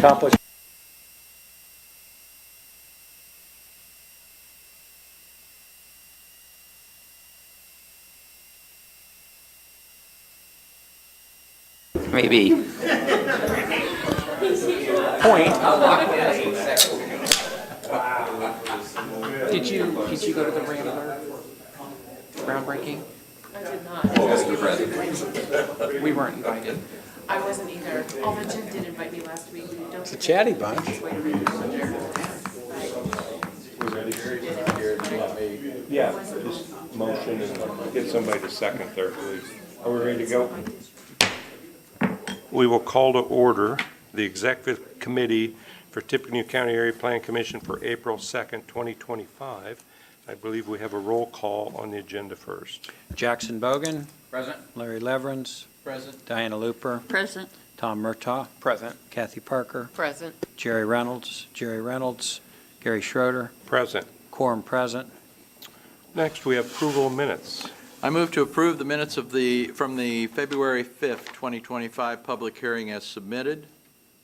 accomplish. Maybe. Point. Did you go to the regular groundbreaking? I did not. We weren't invited. I wasn't either. Although Jim did invite me last week. It's a chatty bunch. Yeah, just motion and get somebody to second there, please. Are we ready to go? We will call to order the Executive Committee for Tippecanoe County Area Plan Commission for April 2nd, 2025. I believe we have a roll call on the agenda first. Jackson Bogan. Present. Larry Leverins. Present. Diana Looper. Present. Tom Murtaugh. Present. Kathy Parker. Present. Jerry Reynolds. Gary Schroeder. Present. Quorum present. Next, we have approval of minutes. I move to approve the minutes from the February 5th, 2025 public hearing as submitted.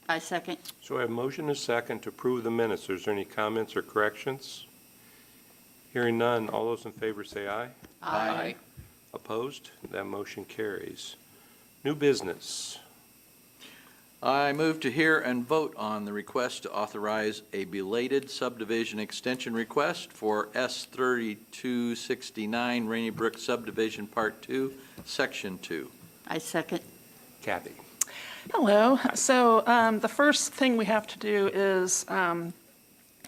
I second. So I have motion and second to approve the minutes. Is there any comments or corrections? Hearing none, all those in favor say aye. Aye. Opposed? That motion carries. New business. I move to hear and vote on the request to authorize a belated subdivision extension request for S3269 Rainy Brook Subdivision Part 2, Section 2. I second. Kathy. Hello. So the first thing we have to do is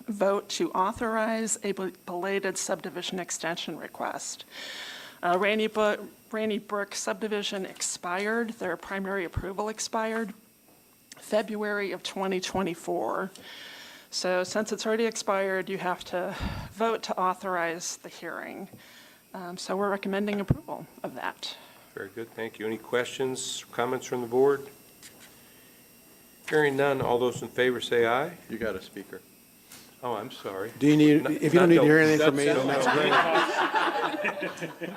vote to authorize a belated subdivision extension request. Rainy Brook subdivision expired. Their primary approval expired February of 2024. So since it's already expired, you have to vote to authorize the hearing. So we're recommending approval of that. Very good, thank you. Any questions, comments from the board? Hearing none, all those in favor say aye. You got a speaker. Oh, I'm sorry. Do you need, if you don't need to hear anything from me, then that's great.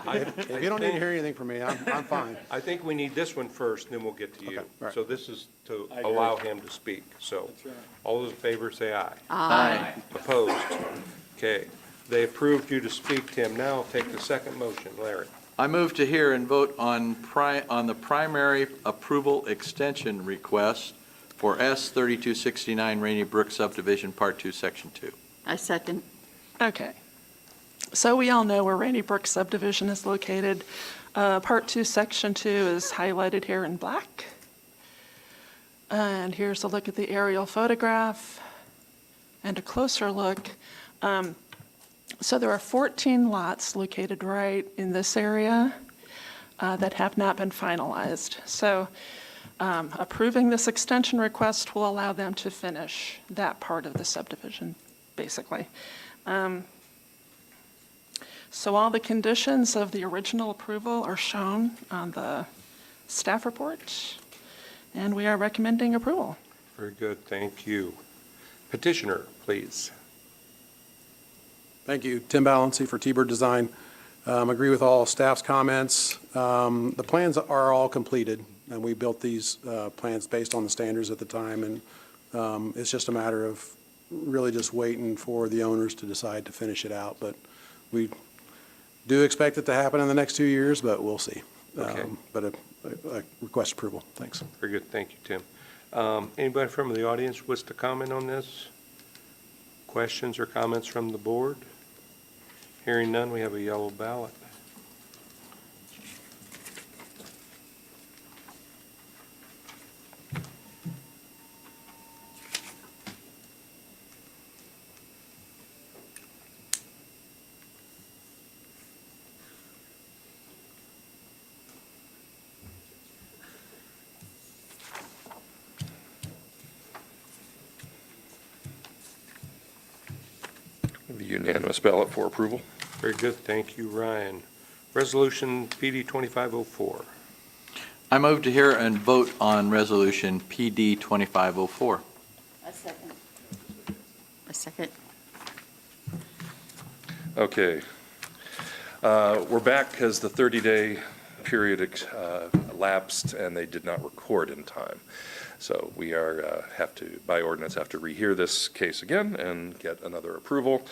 I If you don't need to hear anything from me, I'm fine. I think we need this one first, then we'll get to you. Okay, all right. So this is to allow him to speak. So all those in favor say aye. Aye. Opposed? Okay. They approved you to speak, Tim. Now I'll take the second motion. Larry. I move to hear and vote on the primary approval extension request for S3269 Rainy Brook Subdivision Part 2, Section 2. I second. Okay. So we all know where Rainy Brook subdivision is located. Part 2, Section 2 is highlighted here in black. And here's a look at the aerial photograph and a closer look. So there are 14 lots located right in this area that have not been finalized. So approving this extension request will allow them to finish that part of the subdivision, basically. So all the conditions of the original approval are shown on the staff report, and we are recommending approval. Very good, thank you. Petitioner, please. Thank you. Tim Balancy for T-Bird Design. Agree with all staff's comments. The plans are all completed, and we built these plans based on the standards at the time, and it's just a matter of really just waiting for the owners to decide to finish it out. But we do expect it to happen in the next 2 years, but we'll see. Okay. But I request approval. Thanks. Very good, thank you, Tim. Anybody from the audience wish to comment on this? Questions or comments from the board? Hearing none, we have a yellow ballot. The unanimous ballot for approval. Very good, thank you, Ryan. Resolution PD 2504. I move to hear and vote on Resolution PD 2504. I second. I second. Okay. We're back because the 30-day period lapsed and they did not record in time. So we are, by ordinance, have to rehear this case again and get another approval.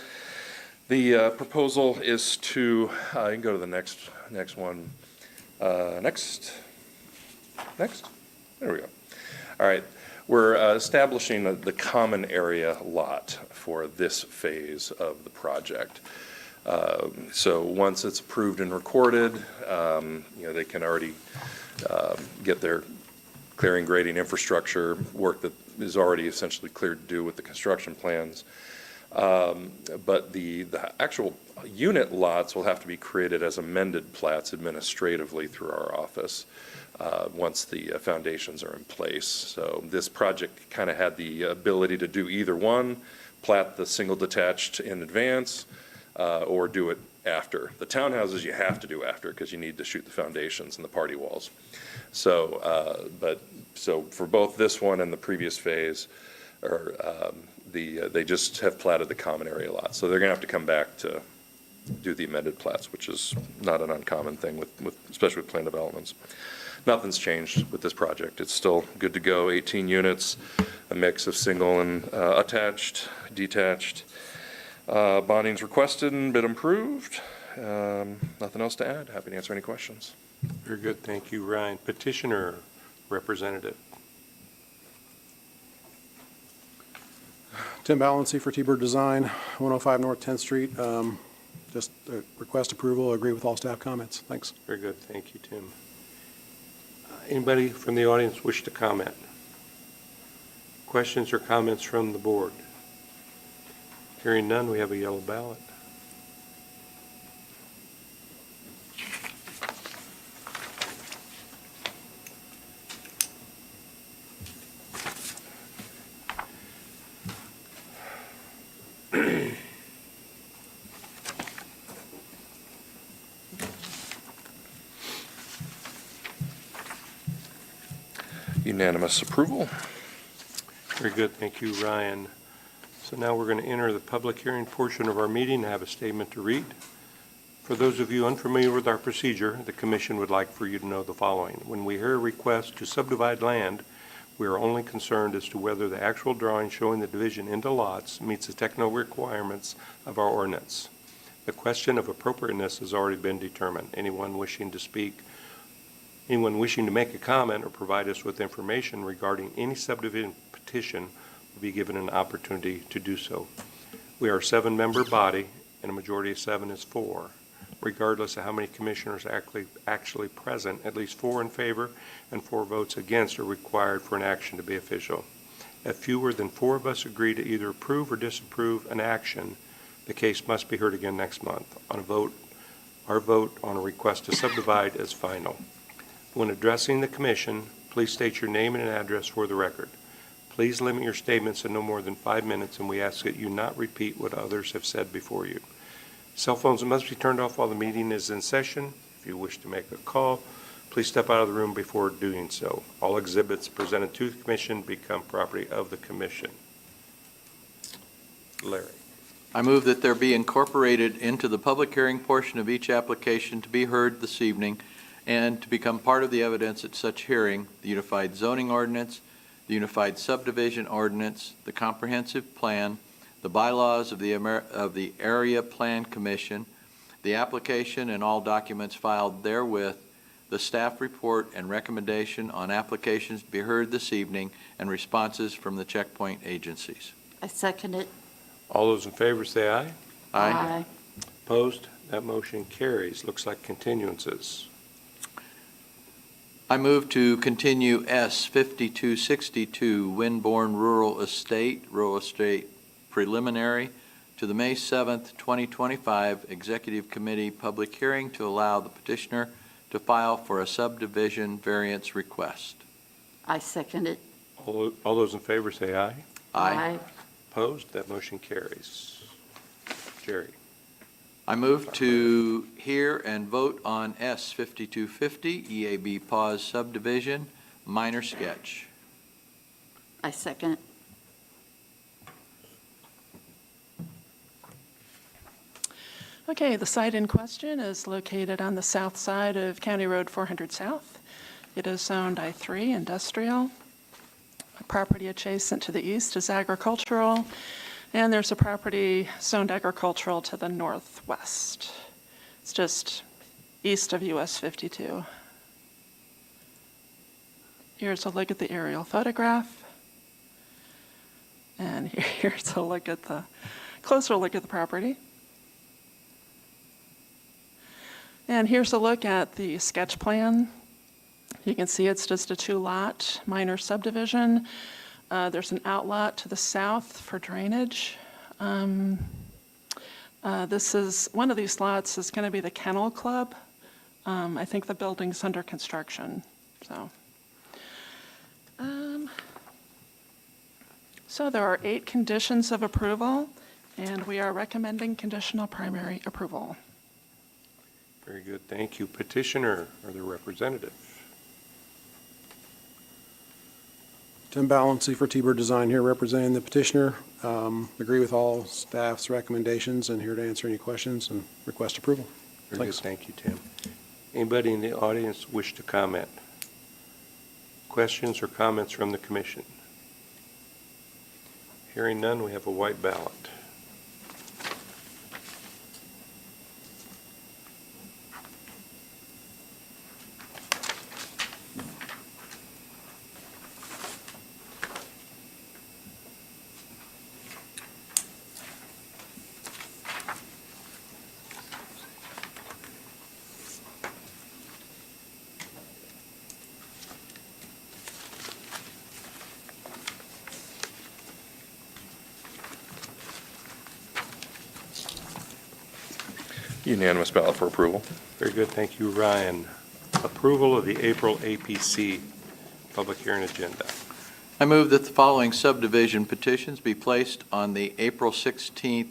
The proposal is to, you can go to the next one. Next. There we go. All right. We're establishing the common area lot for this phase of the project. So once it's approved and recorded, they can already get their clearing, grading, infrastructure work that is already essentially cleared to do with the construction plans. But the actual unit lots will have to be created as amended plats administratively through our office once the foundations are in place. So this project kind of had the ability to do either one, plat the single detached in advance, or do it after. The townhouses you have to do after because you need to shoot the foundations and the party walls. So, so for both this one and the previous phase, they just have platted the common area lot. So they're going to have to come back to do the amended plats, which is not an uncommon thing especially with plan developments. Nothing's changed with this project. It's still good to go. 18 units, a mix of single and attached, detached. Bonding's requested and been approved. Nothing else to add. Happy to answer any questions. Very good, thank you, Ryan. Petitioner representative. Tim Valency for T-Bird Design, 105 North 10th Street. Just request approval, agree with all staff comments. Thanks. Very good, thank you, Tim. Anybody from the audience wish to comment? Questions or comments from the board? Hearing none, we have a yellow ballot. Unanimous approval. Very good, thank you, Ryan. So now we're going to enter the public hearing portion of our meeting and have a statement to read. For those of you unfamiliar with our procedure, the Commission would like for you to know the following. When we hear a request to subdivide land, we are only concerned as to whether the actual drawing showing the division into lots meets the technical requirements of our ordinance. The question of appropriateness has already been determined. Anyone wishing to make a comment or provide us with information regarding any subdivision petition will be given an opportunity to do so. We are a 7-member body, and a majority of 7 is 4. Regardless of how many commissioners are actually present, at least 4 in favor and 4 votes against are required for an action to be official. If fewer than 4 of us agree to either approve or disapprove an action, the case must be heard again next month. Our vote on a request to subdivide is final. When addressing the Commission, please state your name and address for the record. Please limit your statements to no more than 5 minutes, and we ask that you not repeat what others have said before you. Cell phones must be turned off while the meeting is in session. If you wish to make a call, please step out of the room before doing so. All exhibits presented to the Commission become property of the Commission. Larry. I move that there be incorporated into the public hearing portion of each application to be heard this evening and to become part of the evidence at such hearing, the Unified Zoning Ordinance, the Unified Subdivision Ordinance, the Comprehensive Plan, the bylaws of the Area Plan Commission, the application and all documents filed therewith, the staff report and recommendation on applications to be heard this evening, and responses from the checkpoint agencies. I second it. All those in favor say aye. Aye. Opposed? That motion carries. Looks like continuances. I move to continue S 5262 Winborn Rural Estate Preliminary to the May 7th, 2025 Executive Committee public hearing to allow the petitioner to file for a subdivision variance request. I second it. All those in favor say aye. Aye. Opposed? That motion carries. Jerry. I move to hear and vote on S 5250 EAB Pause Subdivision Minor Sketch. I second. Okay, the site in question is located on the south side of County Road 400 South. It is zoned I3 industrial. A property adjacent to the east is agricultural, and there's a property zoned agricultural to the northwest. It's just east of US 52. Here's a look at the aerial photograph. And here's a look at the closer look at the property. And here's a look at the sketch plan. You can see it's just a 2-lot minor subdivision. There's an outlot to the south for drainage. This is, one of these lots is going to be the Kennel Club. I think the building's under construction, so. So there are 8 conditions of approval, and we are recommending conditional primary approval. Very good, thank you. Petitioner or the representative? Tim Balancy for T-Bird Design here representing the petitioner. Agree with all staff's recommendations and here to answer any questions and request approval. Very good, Thanks. thank you, Tim. Anybody in the audience wish to comment? Questions or comments from the commission? Hearing none, we have a white ballot. Unanimous ballot for approval. Very good, thank you, Ryan. Approval of the April APC public hearing agenda. I move that the following subdivision petitions be placed on the April 16th,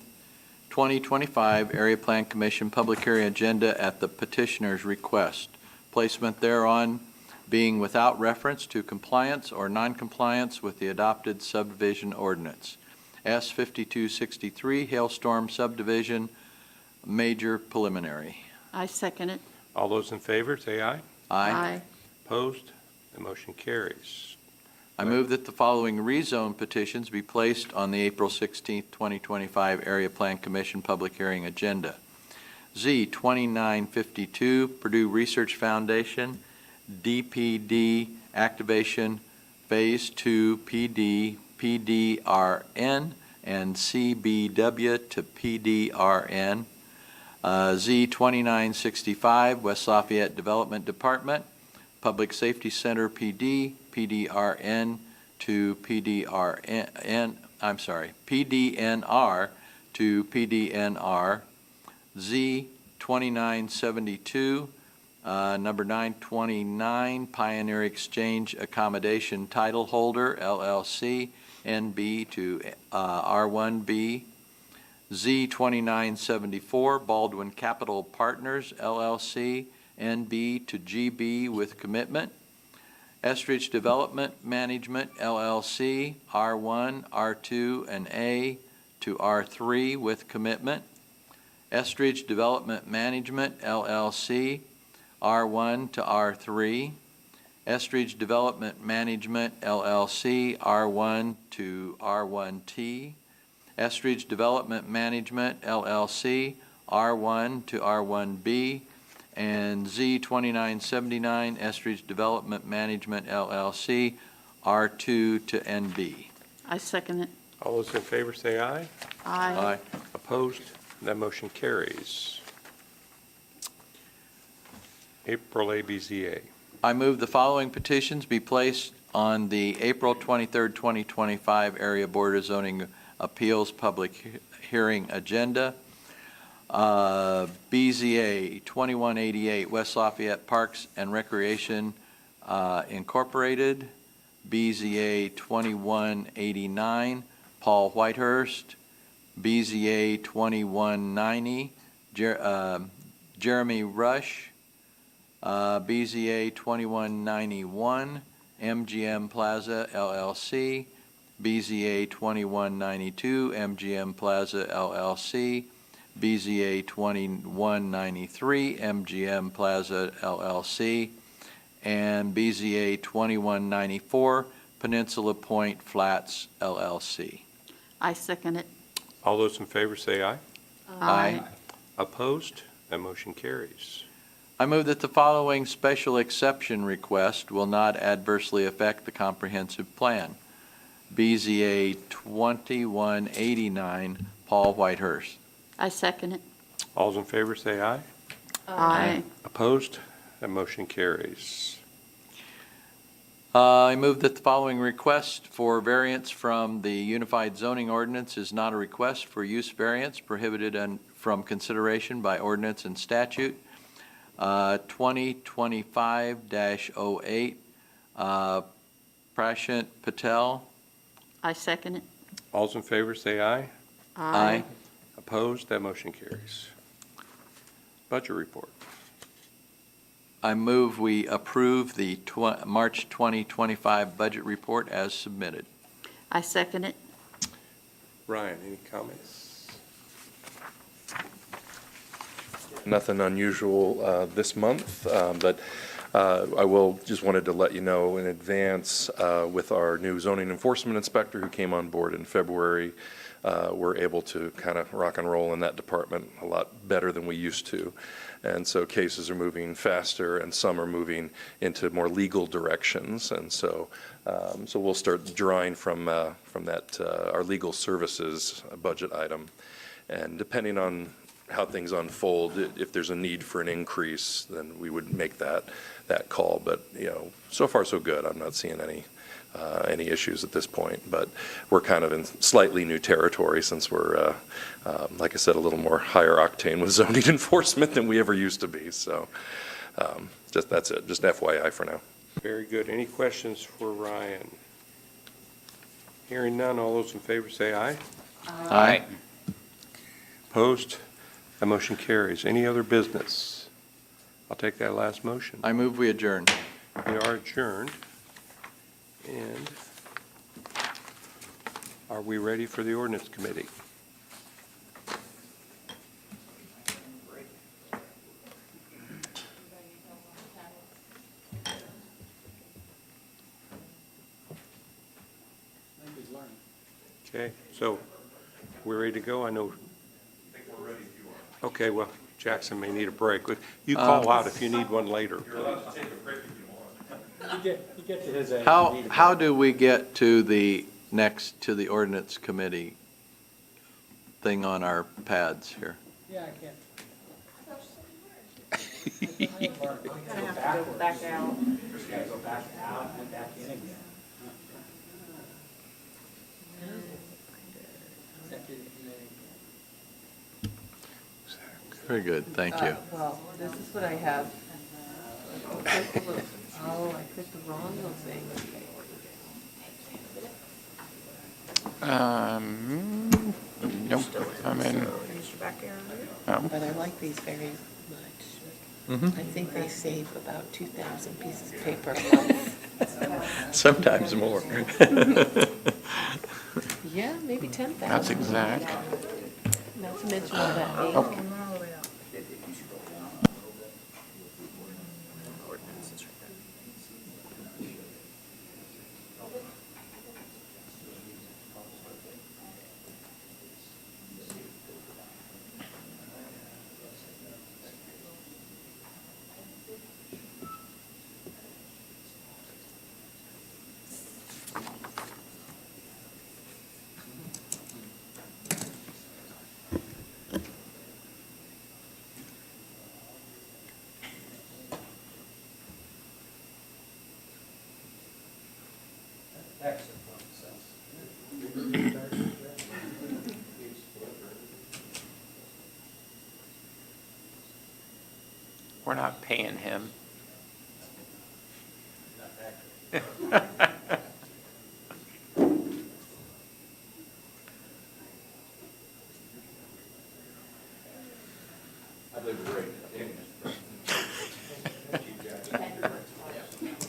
2025 Area Plan Commission public hearing agenda at the petitioner's request. Placement thereon being without reference to compliance or noncompliance with the adopted subdivision ordinance. S 5263 Hailstorm Subdivision, major preliminary. I second it. All those in favor, say aye. Aye. Opposed? The motion carries. I move that the following rezone petitions be placed on the April 16th, 2025 Area Plan Commission public hearing agenda. Z 2952 Purdue Research Foundation, DPD Activation Phase 2 PD, PDRN, and CBW to PDRN. Z 2965 West Lafayette Development Department, Public Safety Center PD, PDRN to PDRN, PDNR to PDNR. Z 2972, number 929, Pioneer Exchange Accommodation Title Holder, LLC, NB to R1B. Z 2974, Baldwin Capital Partners, LLC, NB to GB with commitment. Estridge Development Management, LLC, R1, R2, and A to R3 with commitment. Estridge Development Management, LLC, R1 to R3. Estridge Development Management, LLC, R1 to R1T. Estridge Development Management, LLC, R1 to R1B, and Z2979, Estridge Development Management, LLC, R2 to NB. I second it. All those in favor, say aye. Aye. Opposed? That motion carries. April ABZA. I move the following petitions be placed on the April 23rd, 2025 Area Board of Zoning Appeals public hearing agenda. BZA 2188 West Lafayette Parks and Recreation Incorporated. BZA 2189 Paul Whitehurst. BZA 2190 Jeremy Rush. BZA 2191 MGM Plaza LLC. BZA 2192 MGM Plaza LLC. BZA 2193 MGM Plaza LLC. and BZA 2194 Peninsula Point Flats LLC. I second it. All those in favor say aye. Aye. Opposed? That motion carries. I move that the following special exception request will not adversely affect the comprehensive plan. BZA 2189 Paul Whitehurst. I second it. All those in favor say aye. Aye. Opposed? That motion carries. I move that the following request for variance from the Unified Zoning Ordinance is not a request for use variance prohibited from consideration by ordinance and statute. 2025-08, Prashant Patel. I second it. All those in favor say aye. Aye. Opposed? That motion carries. Budget report. I move we approve the March 2025 budget report as submitted. I second it. Ryan, any comments? Nothing unusual this month, but I will, just wanted to let you know in advance, with our new zoning enforcement inspector who came on board in February, we're able to kind of rock and roll in that department a lot better than we used to. And so cases are moving faster and some are moving into more legal directions. And so we'll start drawing from that, our legal services budget item. And depending on how things unfold, if there's a need for an increase, then we would make that call. But, so far so good. I'm not seeing any issues at this point, but we're kind of in slightly new territory since we're, like I said, a little more higher octane with zoning enforcement than we ever used to be. So that's it, just FYI for now. Very good. Any questions for Ryan? Hearing none, all those in favor say aye. Aye. Opposed? That motion carries. Any other business? I'll take that last motion. I move we adjourn. We are adjourned. And are we ready for the ordinance committee? Okay, so we're ready to go. I know. Okay, well, Jackson may need a break. You call out if you need one later. How do we get to the ordinance committee thing on our pads here? Yeah, I can't. Go back out. Just gotta go back out and back in again. Very good, thank you. Well, this is what I have. Oh, I clicked the wrong little thing. Nope, I'm in. But I like these very much. I think they save about 2,000 pieces of paper a month. Sometimes more. Yeah, maybe 10,000. That's exact. Not to mention all that ink. We're not paying him.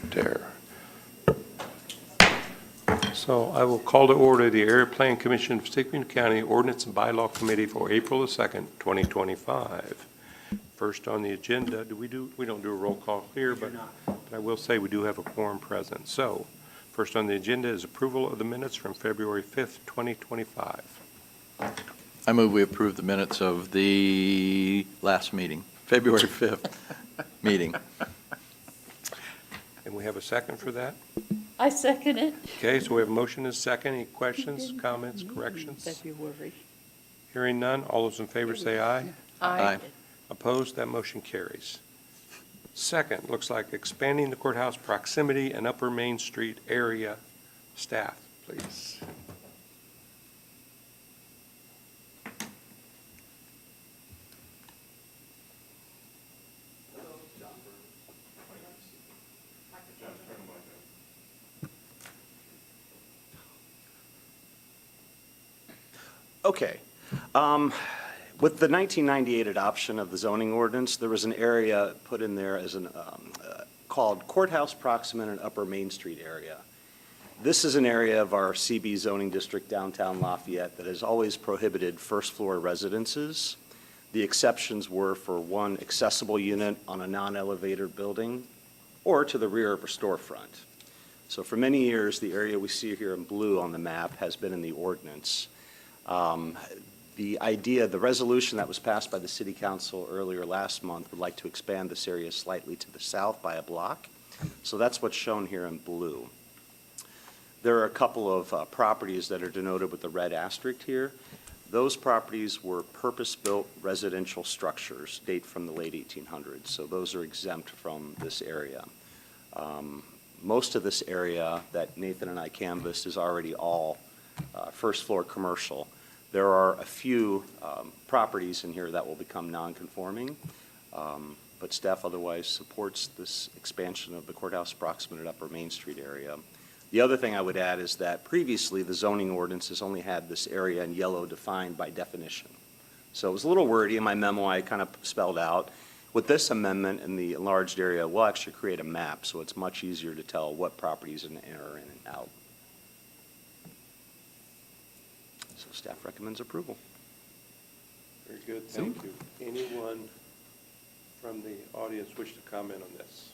There. So I will call to order the Area Plan Commission of Tippecanoe County Ordinance and Bylaw Committee for April the 2nd, 2025. First on the agenda, we don't do a roll call here, but But I will say we do have a quorum present. So, first on the agenda is approval of the minutes from February 5th, 2025. I move we approve the minutes of the last meeting, February 5th meeting. And we have a second for that? I second it. Okay, so we have a motion and a second. Any questions, comments, corrections? February. Hearing none, all those in favor say aye. Aye. Opposed, that motion carries. Second, looks like expanding the courthouse proximity and Upper Main Street area. Staff, please. Okay. With the 1998 adoption of the zoning ordinance, there was an area put in there as called Courthouse Proximate and Upper Main Street area. This is an area of our CB zoning district downtown Lafayette that has always prohibited first-floor residences. The exceptions were for one accessible unit on a non-elevator building or to the rear of a storefront. So for many years, the area we see here in blue on the map has been in the ordinance. The resolution that was passed by the City Council earlier last month would like to expand this area slightly to the south by a block. So that's what's shown here in blue. There are a couple of properties that are denoted with the red asterisk here. Those properties were purpose-built residential structures, date from the late 1800s, so those are exempt from this area. Most of this area that Nathan and I canvassed is already all first-floor commercial. There are a few properties in here that will become non-conforming, but staff otherwise supports this expansion of the courthouse proximate at Upper Main Street area. The other thing I would add is that previously the zoning ordinances only had this area in yellow defined by definition. So it was a little wordy in my memo, I kind of spelled out. With this amendment in the enlarged area, we'll actually create a map, so it's much easier to tell what properties are in and out. So staff recommends approval. Very good, thank you. Anyone from the audience wish to comment on this?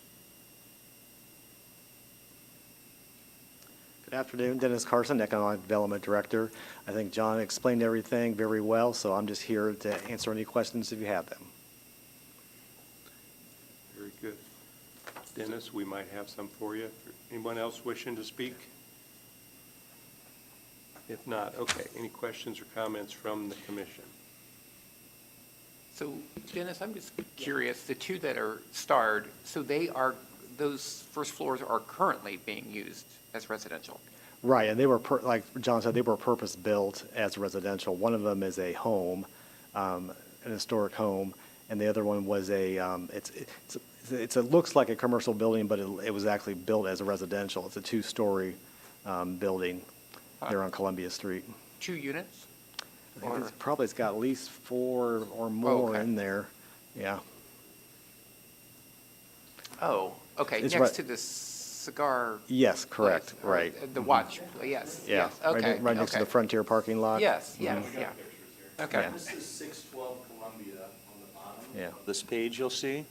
Good afternoon, Dennis Carson, Economic Development Director. I think John explained everything very well, so I'm just here to answer any questions if you have them. Very good. Dennis, we might have some for you. Anyone else wishing to speak? If not, okay. Any questions or comments from the commission? So Dennis, I'm just curious, the two that are starred, so those first floors are currently being used as residential? Right, and they were, like John said, they were purpose-built as residential. One of them is a home, an historic home, and the other one was it looks like a commercial building, but it was actually built as a residential. It's a two-story building there on Columbia Street. 2 units? I think it's got at least 4 or more okay. in there, yeah. Oh, okay, It's next right- to the cigar. Yes, correct, place, or right. The watch, yes, Yeah, yes, okay. right next to the okay. Frontier parking lot. Yes, yeah, yeah. Okay. Yeah. This is 612 Columbia on the bottom. Yeah. This page you'll see.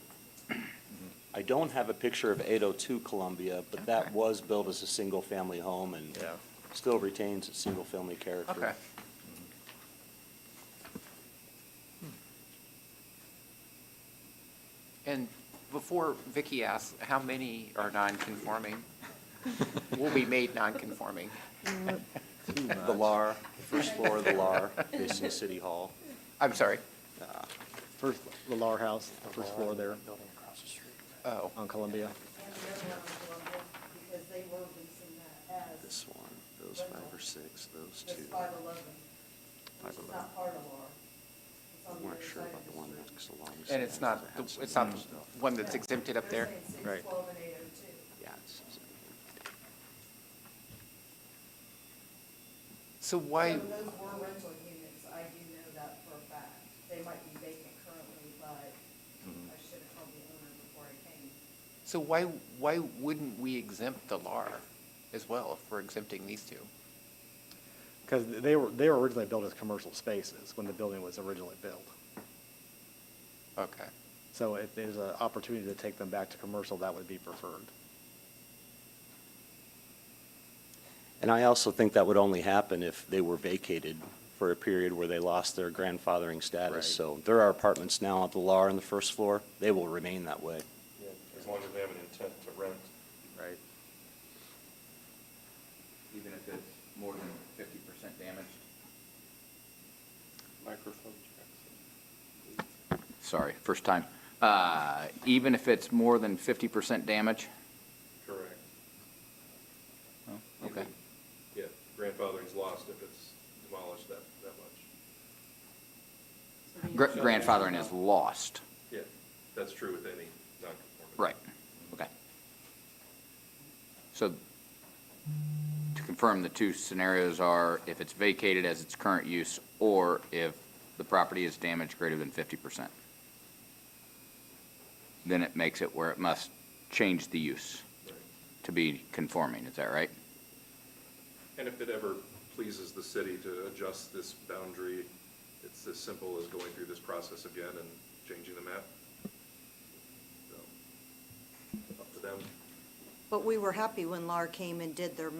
I don't have a picture of 802 Columbia, but that Okay. was built as a single-family home and Yeah. still retains its single-family character. Okay. And before Vicky asks, how many are non-conforming? Will be made non-conforming? The LAR, the first floor of the LAR, facing City Hall. I'm sorry. First, the Lar House, the first floor there Oh, on Columbia. Because they were leasing that as This one, those 5 or 6, those 2. just 511, which is 511. not part of our. It's on I'm the not other sure side about of the one street. next along. and it's not, it's not the one that's exempted up there? They're saying Right. 612 and 802. Yeah, it's. So why, So those were rental units, I do know that for a fact. They might be vacant currently, but I should have told the owner before I came. so why wouldn't we exempt the LAR as well if we're exempting these two? Because they were originally built as commercial spaces when the building was originally built. Okay. So if there's an opportunity to take them back to commercial, that would be preferred. And I also think that would only happen if they were vacated for a period where they lost their grandfathering status. Right. So there are apartments now at the LAR on the first floor. They will remain that way. As long as they have an intent to rent. Right. Even if it's more than 50% damaged? Microphone Sorry, first time. Even if it's more than 50% damage? Correct. Oh, okay. Yeah, grandfathering's lost if it's demolished that much. Grandfathering is lost. Yeah, that's true with any non-conforming. Right, okay. So to confirm, the two scenarios are if it's vacated as its current use or if the property is damaged greater than 50%. Then it makes it where it must change the use to be conforming, is that right? And if it ever pleases the city to adjust this boundary, it's as simple as going through this process again and changing the map. So, up to them. But we were happy when LAR came and did their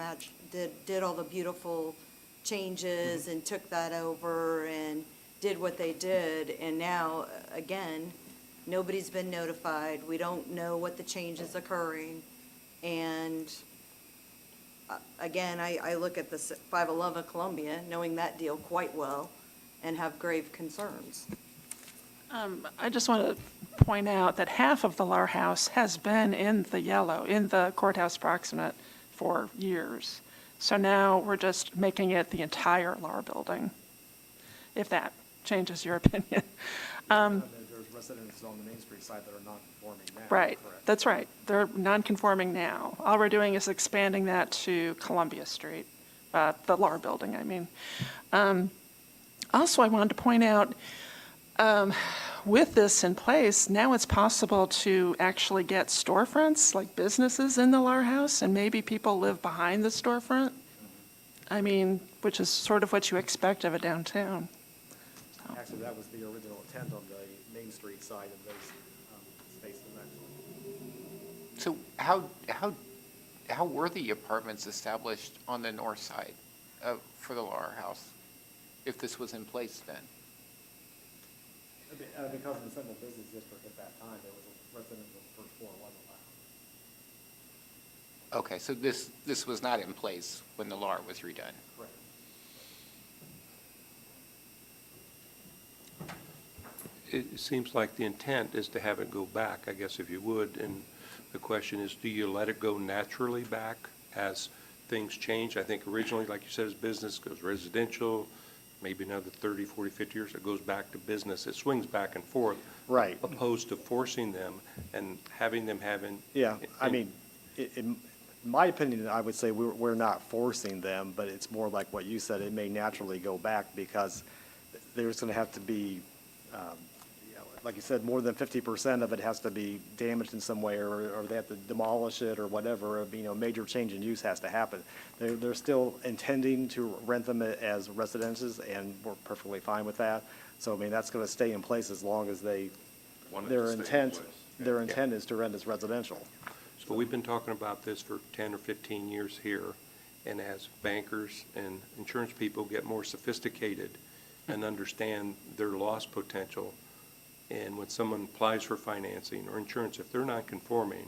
did all the beautiful changes and took that over and did what they did. And now, again, nobody's been notified. We don't know what the change is occurring. And again, I look at the 511 Columbia, knowing that deal quite well, and have grave concerns. I just want to point out that half of the LAR house has been in the yellow, in the courthouse proximate for years. So now we're just making it the entire LAR building, if that changes your opinion. And there's residences on the Main Street side that are non-conforming now. Right, Correct. that's right. They're non-conforming now. All we're doing is expanding that to Columbia Street, the LAR building, I mean. Also, I wanted to point out, with this in place, now it's possible to actually get storefronts, like businesses in the LAR house, and maybe people live behind the storefront. I mean, which is sort of what you expect of a downtown. Actually, that was the original intent on the Main Street side of those spaces, actually. So how were the apartments established on the north side for the LAR house, if this was in place then? Because of the Central Business District at that time, there was a residential first floor wasn't allowed. Okay, so this was not in place when the LAR was redone? Correct. It seems like the intent is to have it go back, I guess, if you would, and the question is, do you let it go naturally back as things change? I think originally, like you said, as business goes residential, maybe another 30, 40, 50 years, it goes back to business. It swings back and forth. Right. Opposed to forcing them and having them having. Yeah, I mean, in my opinion, I would say we're not forcing them, but it's more like what you said, it may naturally go back because there's going to have to be, like you said, more than 50% of it has to be damaged in some way, or they have to demolish it or whatever, major change in use has to happen. They're still intending to rent them as residences, and we're perfectly fine with that. So, I mean, that's going to stay in place as long as their intent is to rent as residential. So we've been talking about this for 10 or 15 years here, and as bankers and insurance people get more sophisticated and understand their loss potential, and when someone applies for financing or insurance, if they're not conforming,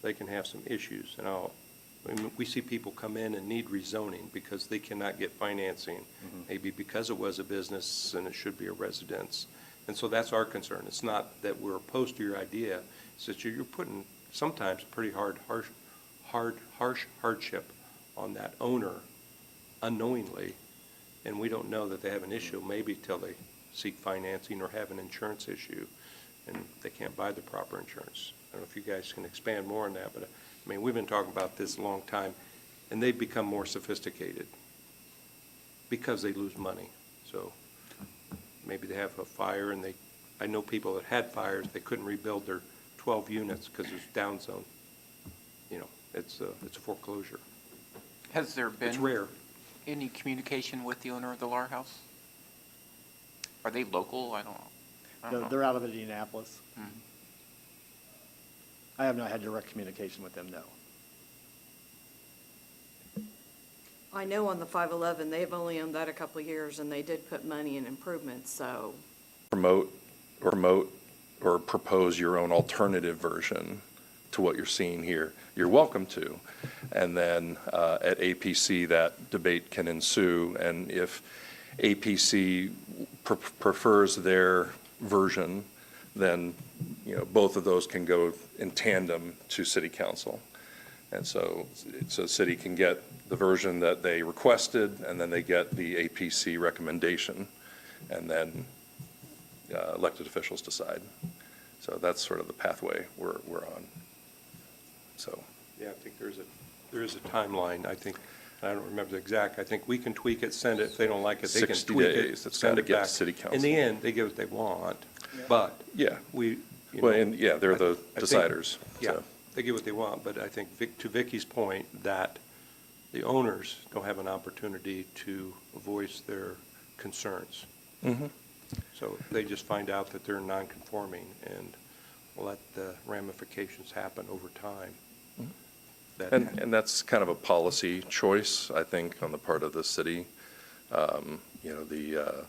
they can have some issues. And we see people come in and need rezoning because they cannot get financing, maybe because it was a business and it should be a residence. And so that's our concern. It's not that we're opposed to your idea, it's that you're putting sometimes pretty harsh hardship on that owner unknowingly, and we don't know that they have an issue maybe till they seek financing or have an insurance issue and they can't buy the proper insurance. I don't know if you guys can expand more on that, but I mean, we've been talking about this a long time, and they've become more sophisticated because they lose money. So maybe they have a fire, and I know people that had fires, they couldn't rebuild their 12 units because it's down zone. It's a foreclosure. Has there been? It's rare. Any communication with the owner of the LAR house? Are they local? I don't know. They're out of Indianapolis. I have not had direct communication with them, no. I know on the 511, they've only owned that a couple of years, and they did put money in improvements, so. Promote or propose your own alternative version to what you're seeing here, you're welcome to. And then at APC, that debate can ensue, and if APC prefers their version, then, you know, both of those can go in tandem to city council. And so city can get the version that they requested, and then they get the APC recommendation, and then elected officials decide. So that's sort of the pathway we're on. So. Yeah, I think there is a timeline, I think. I don't remember the exact. I think we can tweak it, send it. If they don't like it, they can 60 tweak it, days. It's send gotta it get to back. city council. In the end, they get what they want, but Yeah. we, you Well, know, and yeah, they're the I think- deciders. Yeah, So. they get what they want, but I think to Vicky's point, that the owners don't have an opportunity to voice their concerns. Mhm. So they just find out that they're non-conforming and let the ramifications happen over time. That- And that's kind of a policy choice, I think, on the part of the city. You know,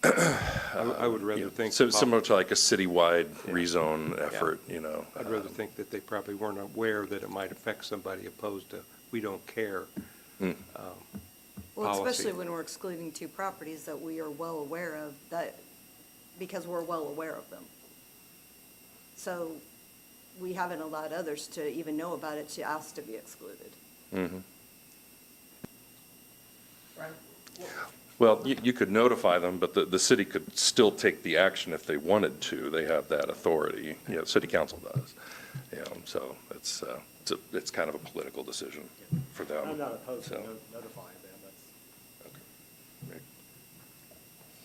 I would rather think. Similar to like a citywide rezone effort, you know. I'd rather think that they probably weren't aware that it might affect somebody opposed to, we don't care. Well, Policy. especially when we're excluding two properties that we are well aware of, that, because we're well aware of them. So we haven't allowed others to even know about it, to ask to be excluded. Mhm. Well, you could notify them, but the city could still take the action if they wanted to. They have that authority. You know, city council does. You know, so it's kind of a political decision for them. I'm not opposed to So. notifying them, that's Right.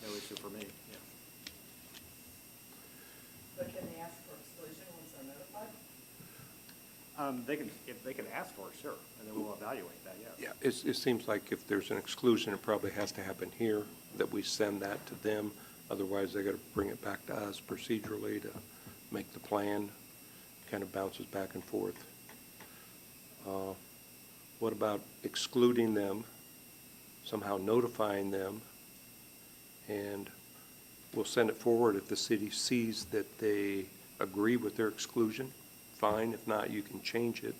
no issue for me, yeah. But can they ask for exclusion once they're notified? If they can ask for it, sure, and then we'll evaluate that, yes. Yeah, it seems like if there's an exclusion, it probably has to happen here, that we send that to them. Otherwise, they got to bring it back to us procedurally to make the plan. Kind of bounces back and forth. What about excluding them, somehow notifying them, and we'll send it forward if the city sees that they agree with their exclusion? Fine, if not, you can change it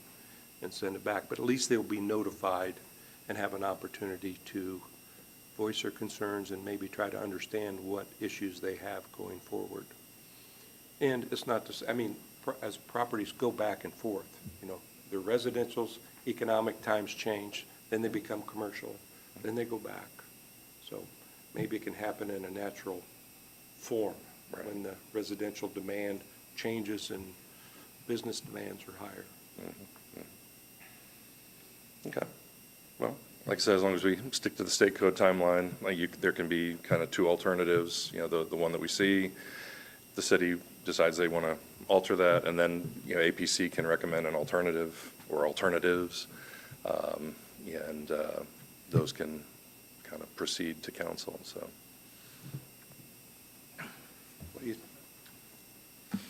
and send it back, but at least they'll be notified and have an opportunity to voice their concerns and maybe try to understand what issues they have going forward. And it's not to say, I mean, as properties go back and forth, you know, they're residential's, economic times change, then they become commercial, then they go back. So maybe it can happen in a natural form, Right. when the residential demand changes and business demands are higher. Okay. Well, like I said, as long as we stick to the state code timeline, like there can be kind of two alternatives, you know, the one that we see, the city decides they want to alter that, and then, you know, APC can recommend an alternative or alternatives, and those can kind of proceed to council, so. What do you,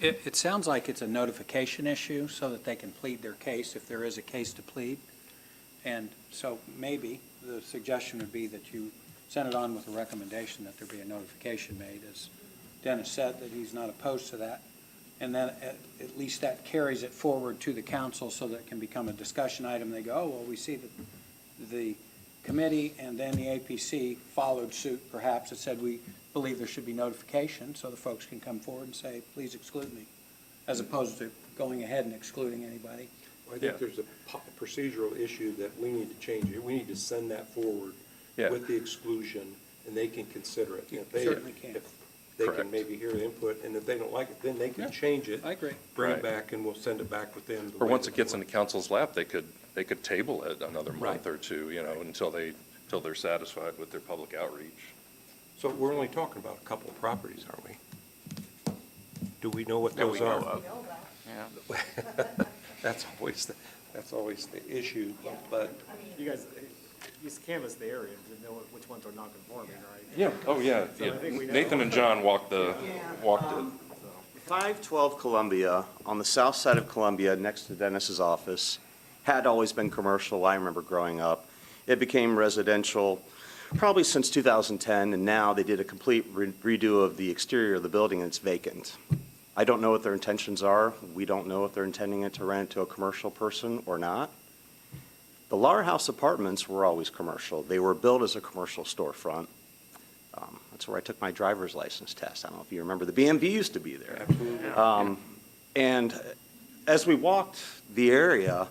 It sounds like it's a notification issue so that they can plead their case if there is a case to plead. And so maybe the suggestion would be that you send it on with a recommendation that there be a notification made, as Dennis said, that he's not opposed to that. And then at least that carries it forward to the council so that it can become a discussion item. They go, oh, well, we see that the committee and then the APC followed suit, perhaps, that said we believe there should be notification, so the folks can come forward and say, please exclude me, as opposed to going ahead and excluding anybody. I think there's a procedural issue that we need to change it. We need to send that forward Yeah. with the exclusion, and they can consider it. If they- Certainly can. If they Correct. can maybe hear the input, and if they don't like it, then they can Yeah, change it. I agree. Bring it Right. back, and we'll send it back within the. Or way once that it gets they into want. council's lap, they could table it another month Right. or two, you know, until they're satisfied with their public outreach. So we're only talking about a couple of properties, aren't we? Do we know what That we those know are? of. Yeah. That's always the issue, but. You guys, you canvass the area to know which ones are non-conforming, right? Yeah, oh, yeah. So I think we know. Nathan and John walked it. So, 512 Columbia, on the south side of Columbia, next to Dennis's office, had always been commercial. I remember growing up. It became residential probably since 2010, and now they did a complete redo of the exterior of the building, and it's vacant. I don't know what their intentions are. We don't know if they're intending it to rent to a commercial person or not. The Lar House apartments were always commercial. They were built as a commercial storefront. That's where I took my driver's license test. I don't know if you remember, the BMV used to be there. And as we walked the area,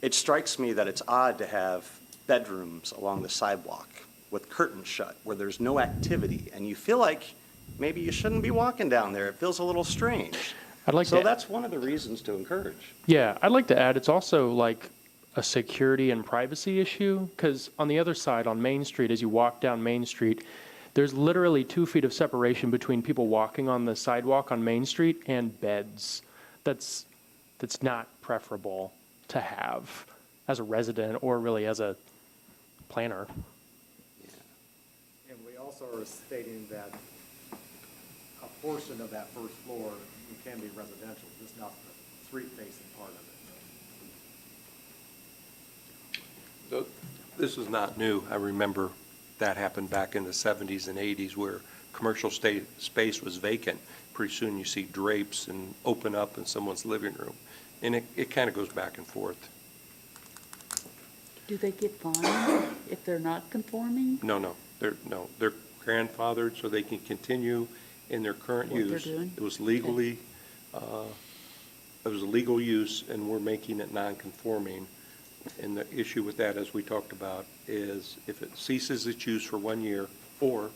it strikes me that it's odd to have bedrooms along the sidewalk with curtains shut, where there's no activity, and you feel like maybe you shouldn't be walking down there. It feels a little strange. I'd like So to, that's one of the reasons to encourage. yeah, I'd like to add, it's also like a security and privacy issue, because on the other side, on Main Street, as you walk down Main Street, there's literally 2 feet of separation between people walking on the sidewalk on Main Street and beds. That's not preferable to have as a resident or really as a planner. And we also are stating that a portion of that first floor can be residential, just not the street-facing part of it. This is not new. I remember that happened back in the 70s and 80s where commercial space was vacant. Pretty soon you see drapes and open up in someone's living room. And it kind of goes back and forth. Do they get fined if they're not conforming? No, they're grandfathered so they can continue in their current What they're use. doing? It was legally, it was a legal use, and we're making it non-conforming. And the issue with that, as we talked about, is if it ceases its use for 1 year or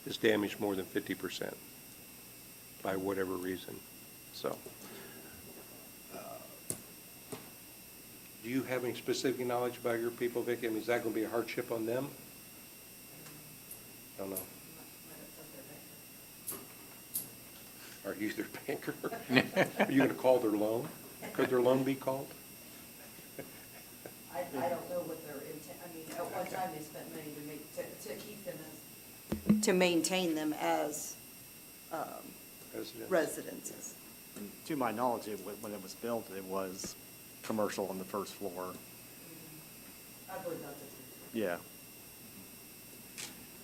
is damaged more than 50% by whatever reason. So, do you have any specific knowledge about your people, Vicki? I mean, is that going to be a hardship on them? I don't know. Are you their banker? Are you going to call their loan? Could their loan be called? I don't know what their intent, I mean, at one time they spent money to keep them as, to maintain them as residences. And to my knowledge, when it was built, it was commercial on the first floor. I believe that's it. Yeah.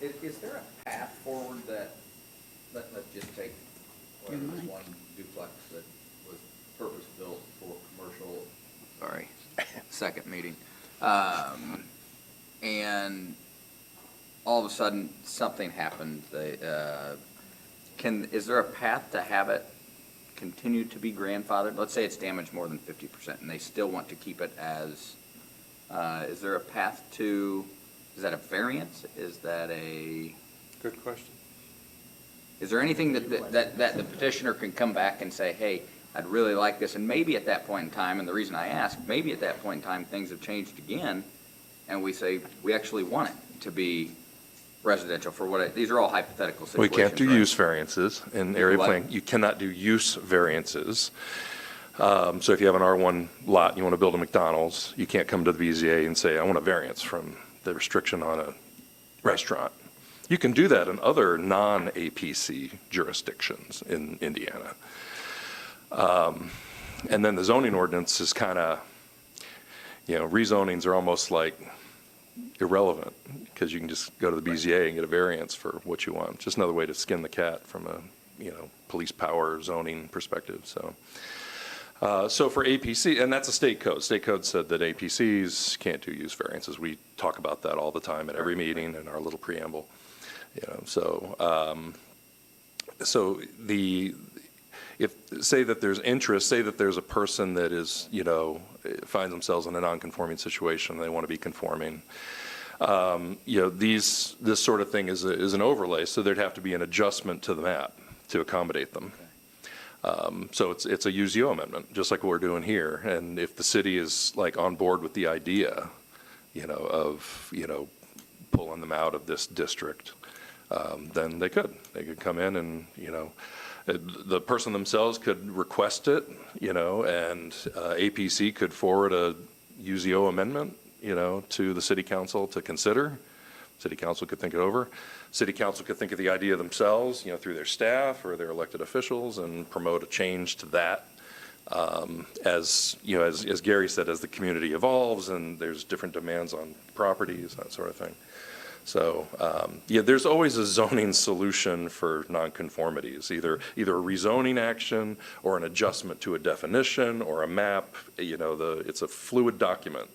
Is there a path forward that, let's just take whatever this one duplex that was purpose-built for commercial, sorry, second meeting. And all of a sudden, something happened. Is there a path to have it continue to be grandfathered? Let's say it's damaged more than 50% and they still want to keep it as, is there a path to, is that a variance? Is that a? Good question. Is there anything that the petitioner can come back and say, hey, I'd really like this, and maybe at that point in time, and the reason I ask, maybe at that point in time, things have changed again, and we say, we actually want it to be residential for what, these are all hypothetical We situations. can't do right? use variances in area What? plan. You cannot do use variances. So if you have an R1 lot, and you want to build a McDonald's, you can't come to the BZA and say, I want a variance from the restriction on a restaurant. You can do that in other non-APC jurisdictions in Indiana. And then the zoning ordinance is kind of, rezonings are almost like irrelevant because you can just go to the BZA and get a variance for what you want. Just another way to skin the cat from a, police power zoning perspective. So for APC, and that's a state code. State code said that APCs can't do use variances. We talk about that all the time at every meeting in our little preamble. If say that there's interest, say that there's a person that is, finds themselves in a non-conforming situation, they want to be conforming. This sort of thing is an overlay, so there'd have to be an adjustment to the map to accommodate them. So it's a UZO amendment, just like what we're doing here. And if the city is like on board with the idea, of pulling them out of this district, then they could come in and the person themselves could request it, and APC could forward a UZO amendment, to the city council to consider. City council could think it over. City council could think of the idea themselves, through their staff or their elected officials, and promote a change to that. As Gary said, as the community evolves and there's different demands on properties, that sort of thing. So, there's always a zoning solution for nonconformities, either a rezoning action or an adjustment to a definition or a map. It's a fluid document.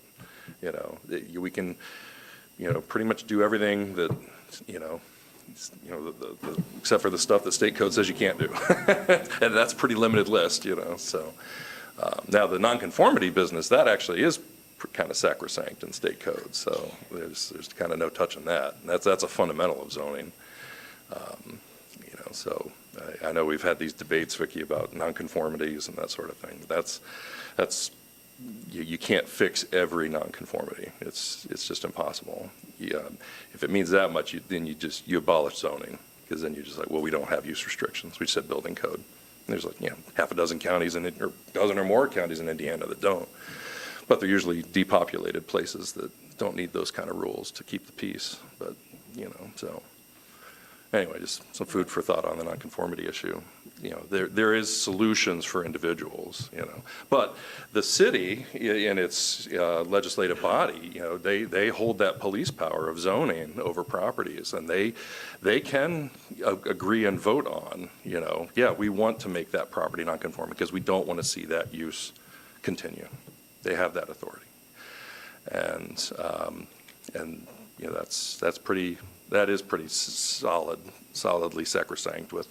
We can, pretty much do everything that, except for the stuff that state code says you can't do. And that's a pretty limited list, so. Now, the nonconformity business, that actually is kind of sacrosanct in state code, so there's kind of no touching that. And that's a fundamental of zoning. So I know we've had these debates, Vicki, about nonconformities and that sort of thing. You can't fix every nonconformity. It's just impossible. If it means that much, then you abolish zoning, because then you're just like, well, we don't have use restrictions. We just said building code. And there's half a dozen counties or a dozen or more counties in Indiana that don't. But they're usually depopulated places that don't need those kind of rules to keep the peace. But, so anyway, just some food for thought on the nonconformity issue. There is solutions for individuals, But the city in its legislative body, they hold that police power of zoning over properties, and they can agree and vote on, we want to make that property nonconforming because we don't want to see that use continue. They have that authority. And that is pretty solidly sacrosanct with,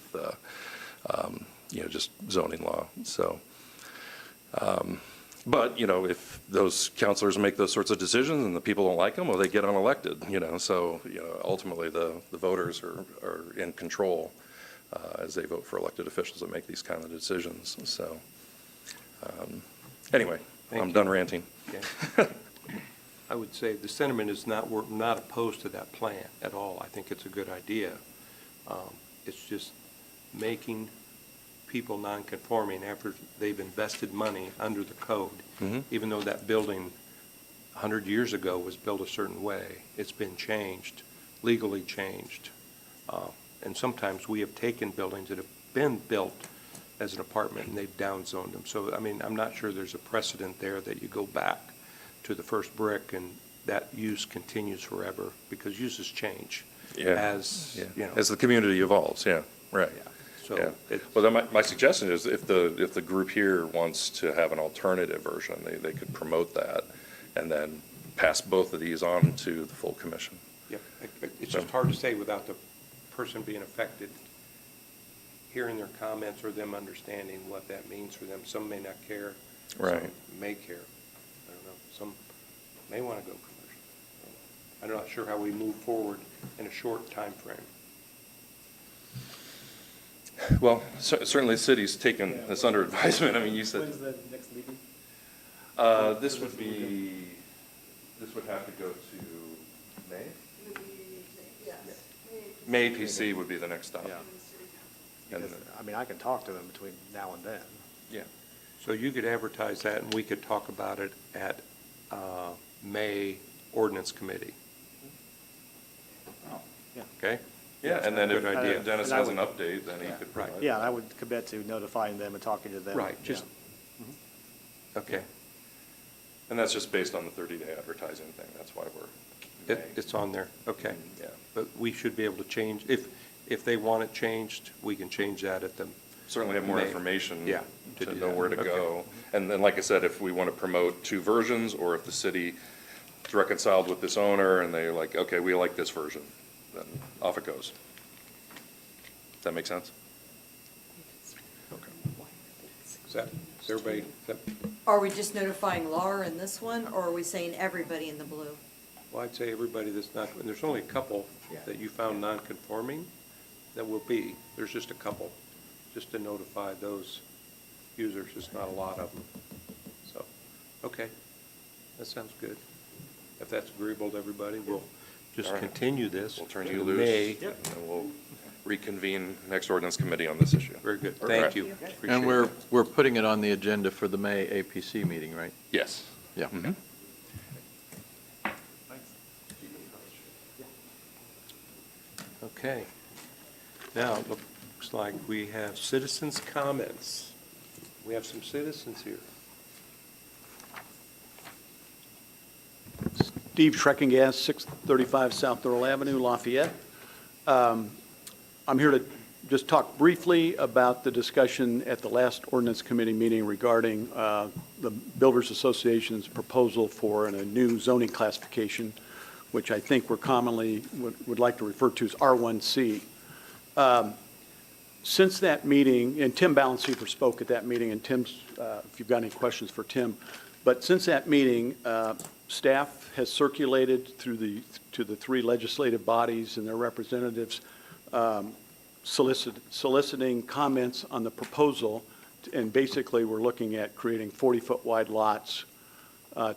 just zoning law. So, but, if those counselors make those sorts of decisions and the people don't like them, well, they get unelected, so, ultimately the voters are in control as they vote for elected officials that make these kind of decisions. So, anyway, I'm done ranting. Yeah. I would say the sentiment is we're not opposed to that plan at all. I think it's a good idea. It's just making people non-conforming after they've invested money under the code. Mm-hmm. Even though that building 100 years ago was built a certain way, it's been changed, legally changed. And sometimes we have taken buildings that have been built as an apartment and they've downzoned them. So, I'm not sure there's a precedent there that you go back to the first brick and that use continues forever, because uses change as the community evolves. Yeah, right. Yeah. So well, then my suggestion is if the group here wants to have an alternative version, they could promote that and then pass both of these on to the full commission. Yep. It's just hard to say without the person being affected hearing their comments or them understanding what that means for them. Some may not care. Right. Some may care. I don't know. Some may want to go commercial. I'm not sure how we move forward in a short time frame. Well, certainly the city's taken this under advisement. You said. When's the next meeting? This would have to go to May? Yes. May APC would be the next stop. Yeah. And Because, I can talk to them between now and then. yeah. So you could advertise that, and we could talk about it at May Ordinance Committee. Yeah. Okay? Yeah, and then if Good idea. Dennis And I has an would- update, then he could provide. Yeah, I would commit to notifying them and talking to them. Right, just, okay. And that's just based on the 30-day advertising thing. That's why we're. It's on there, okay. Yeah. But we should be able to change, if they want it changed, we can change that at the. Certainly have more May. information. Yeah, to To do know that. where to Okay. go. And then, like I said, if we want to promote two versions, or if the city is reconciled with this owner and they're like, okay, we like this version, then off it goes. Does that make sense? Is everybody, Are we just notifying Laura in this one, or are we saying everybody in the blue? well, I'd say everybody that's not, and there's only a couple that you found non-conforming that will be, there's just a couple, just to notify those users, it's not a lot of them. So, okay, that sounds good. If that's agreeable to everybody, we'll just All right. continue this. We'll turn to you loose. May. And we'll reconvene next ordinance committee on this issue. Very good, All thank right. you. Appreciate And it. we're putting it on the agenda for the May APC meeting, right? Yes. Yeah. Mhm. Okay. Now, it looks like we have citizens' comments. We have some citizens here. Steve Trekkingas, 635 South Earl Avenue, Lafayette. I'm here to just talk briefly about the discussion at the last ordinance committee meeting regarding the Builders Association's proposal for a new zoning classification, which I think we're commonly would like to refer to as R1C. Since that meeting, and Tim Balanciefer spoke at that meeting, and Tim's, if you've got any questions for Tim, but since that meeting, staff has circulated to the three legislative bodies and their representatives, soliciting comments on the proposal, and basically we're looking at creating 40-foot wide lots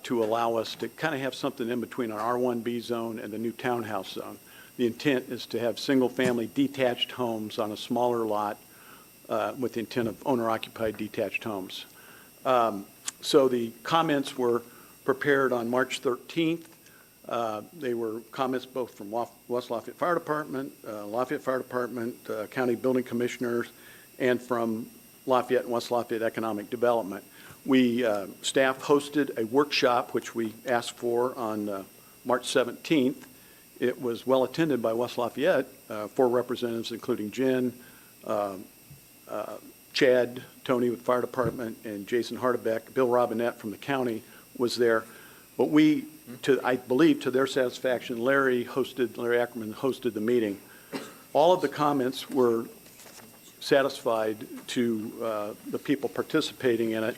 to allow us to kind of have something in between our R1B zone and the new townhouse zone. The intent is to have single-family detached homes on a smaller lot with the intent of owner-occupied detached homes. So the comments were prepared on March 13th. They were comments both from West Lafayette Fire Department, Lafayette Fire Department, County Building Commissioners, and from Lafayette and West Lafayette Economic Development. We, staff hosted a workshop, which we asked for on March 17th. It was well attended by West Lafayette, 4 representatives, including Jen, Chad, Tony with Fire Department, and Jason Hardebeck. Bill Robinette from the county was there. But we, I believe to their satisfaction, Larry Ackerman hosted the meeting. All of the comments were satisfied to the people participating in it.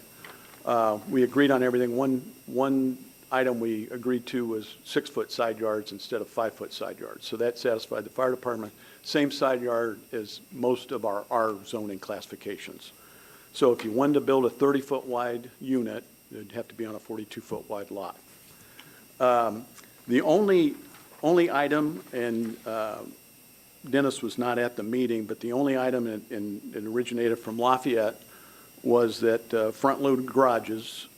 We agreed on everything. One item we agreed to was 6-foot side yards instead of 5-foot side yards. So that satisfied the fire department. Same side yard as most of our zoning classifications. So if you wanted to build a 30-foot wide unit, it'd have to be on a 42-foot wide lot. The only item, and Dennis was not at the meeting, but the only item, it originated from Lafayette, was that front-loaded garages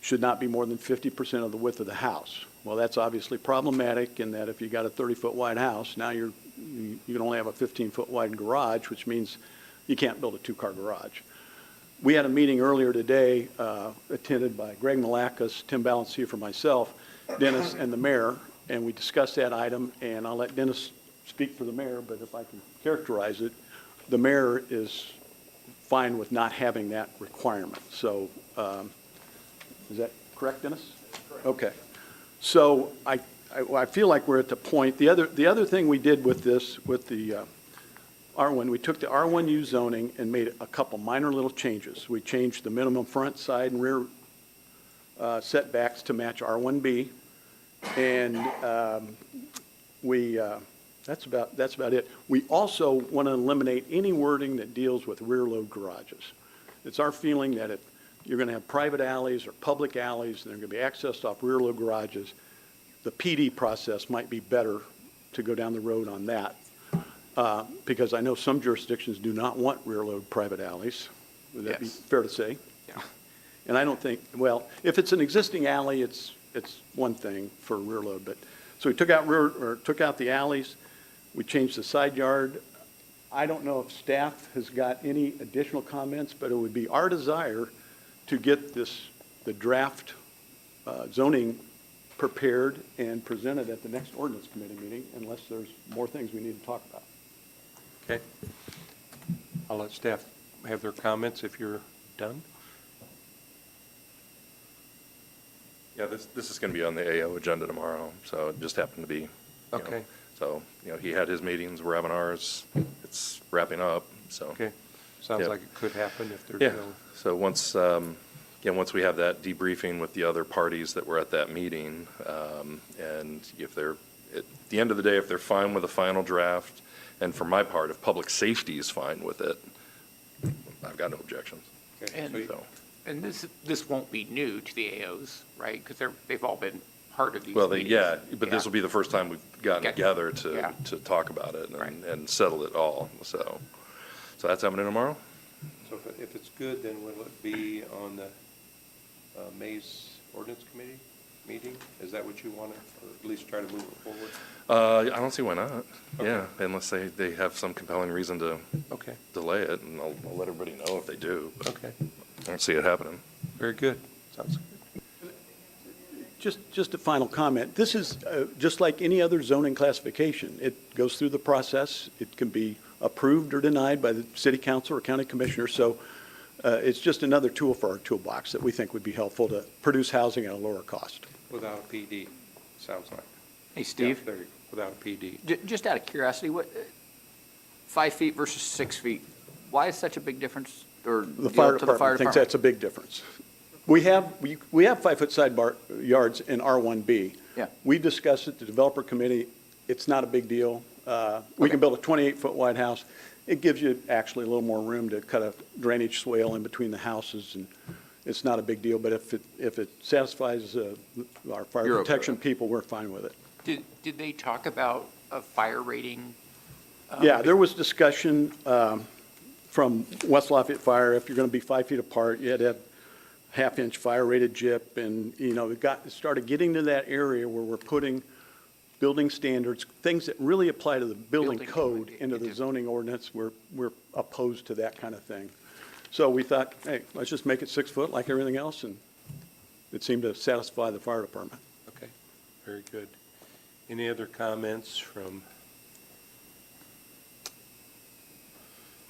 should not be more than 50% of the width of the house. Well, that's obviously problematic in that if you got a 30-foot wide house, now you can only have a 15-foot wide garage, which means you can't build a 2-car garage. We had a meeting earlier today attended by Greg Malakis, Tim Balanciefer, myself, Dennis, and the mayor, and we discussed that item, and I'll let Dennis speak for the mayor, but if I can characterize it, the mayor is fine with not having that requirement. So is that correct, Dennis? Correct. Okay. So I feel like we're at the point. The other thing we did with this, with the R1, we took the R1U zoning and made a couple minor little changes. We changed the minimum front, side, and rear setbacks to match R1B, and that's about it. We also want to eliminate any wording that deals with rear load garages. It's our feeling that if you're going to have private alleys or public alleys and they're going to be accessed off rear load garages, the PD process might be better to go down the road on that. Because I know some jurisdictions do not want rear load private alleys. Would that be fair to say? Yeah. And I don't think, well, if it's an existing alley, it's one thing for rear load. But so we took out the alleys. We changed the side yard. I don't know if staff has got any additional comments, but it would be our desire to get the draft zoning prepared and presented at the next ordinance committee meeting, unless there's more things we need to talk about. Okay. I'll let staff have their comments if you're done. Yeah, this is going to be on the AO agenda tomorrow, so it just happened to be. Okay. So, he had his meetings, we're having ours. It's wrapping up, so. Okay. Sounds Yeah. like it could happen if there's Yeah, no. so once we have that debriefing with the other parties that were at that meeting, and if they're, at the end of the day, if they're fine with the final draft, and for my part, if public safety is fine with it, I've got no objections. And this won't be new to the AOs, right? Because they've all been part of these Well, meetings. but this will be the first time we've gotten together to talk about it and settle it all, so that's happening tomorrow? So if it's good, then will it be on the May's ordinance committee? meeting? Is that what you want to, or at least try to move it forward? I don't see why not. Okay. Yeah, unless they have some compelling reason to Okay, delay it, and I'll let everybody know if they do. But okay, I don't see it happening. very good. Sounds good. Just a final comment. This is just like any other zoning classification. It goes through the process. It can be approved or denied by the city council or county commissioner. So it's just another tool for our toolbox that we think would be helpful to produce housing at a lower cost. Without a PD, sounds like. Hey, Steve, Yeah, there you go. Without a PD. just out of curiosity, what, 5 feet versus 6 feet, why is such a big difference? Or The deal fire to the fire department thinks department? that's a big difference. We have 5-foot side yards in R1B. Yeah. We discussed it, the developer committee, it's not a big deal. We can build a 28-foot wide house. It gives you actually a little more room to cut a drainage swale in between the houses, and it's not a big deal. But if it satisfies our fire You're okay protection with it. people, we're fine with it. Did they talk about a fire rating? Yeah, there was discussion from West Lafayette Fire, if you're going to be 5 feet apart, you had to have half-inch fire-rated gyp, and, it started getting to that area where we're putting building standards, things that really apply to the building Building code code, into the into- zoning ordinance. We're opposed to that kind of thing. So we thought, hey, let's just make it 6 foot like everything else, and it seemed to satisfy the fire department. Okay, very good. Any other comments from?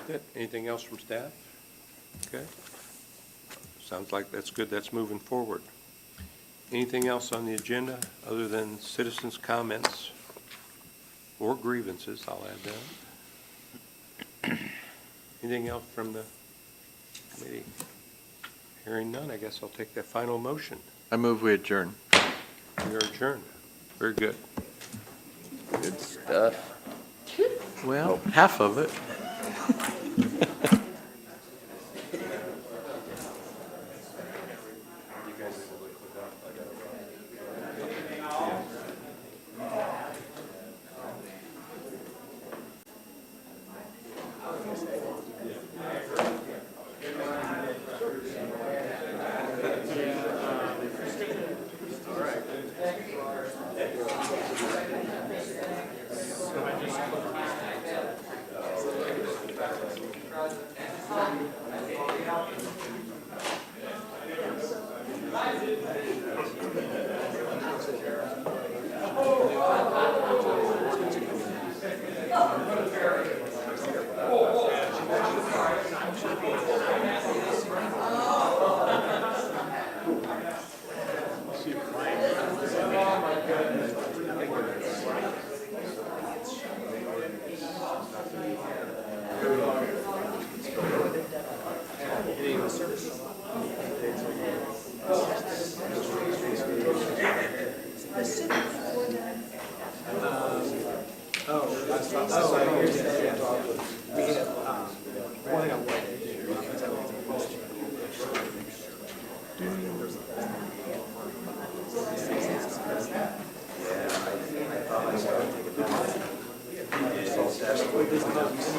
Good. Anything else from staff? Okay. Sounds like that's good. That's moving forward. Anything else on the agenda other than citizens' comments or grievances? I'll add that. Anything else from the committee? Hearing none, I guess I'll take that final motion. I move we adjourn. We are adjourned. Very good. Good stuff. Well, half of it.